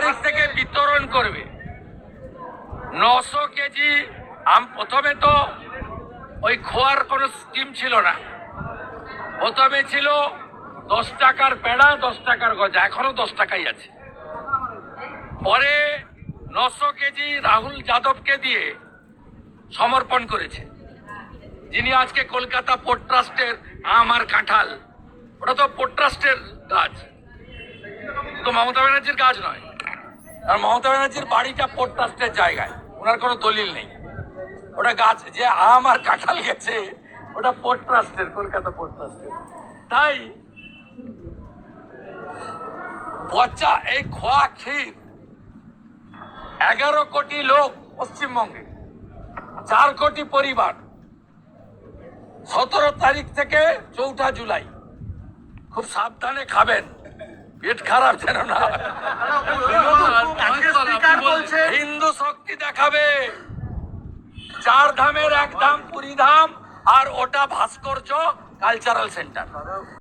তারিখ থেকে বিতরণ করবে 900 কেজি আম। প্রথমে তো ওই খোয়ার কোনো স্কিম ছিল না, প্রথমে ছিল 10 টাকার পেড়া 10 টাকার গজা, এখনো 10 টাকাই আছে। পরে 900 কেজি রাহুল যাদবকে দিয়ে সমর্পণ করেছে, যিনি আজকে কলকাতা পোর্ট ট্রাস্টের আম আর কাঁঠাল, ওটা তো পোর্ট ট্রাস্টের গাছ, তো মমতা ব্যানার্জির গাছ নয়। আর মমতা ব্যানার্জির বাড়িটা পোর্ট ট্রাস্টের জায়গায়, ওনার কোনো দলিল নেই। ওটা গাছ, যে আম আর কাঁঠাল গেছে ওটা পোর্ট ট্রাস্টের, কলকাতা পোর্ট ট্রাস্টের। তাই পচা এই খোয়া ক্ষীর 11 কোটি লোক পশ্চিমবঙ্গে, 4 কোটি পরিবার, 17 তারিখ থেকে 4 জুলাই খুব সাবধানে খাবেন, পেট খারাপ যেন না। হিন্দু শক্তি দেখাবে, 4 ধামের 1 ধাম পুরী ধাম, আর ওটা ভাস্কর্য কালচারাল সেন্টার।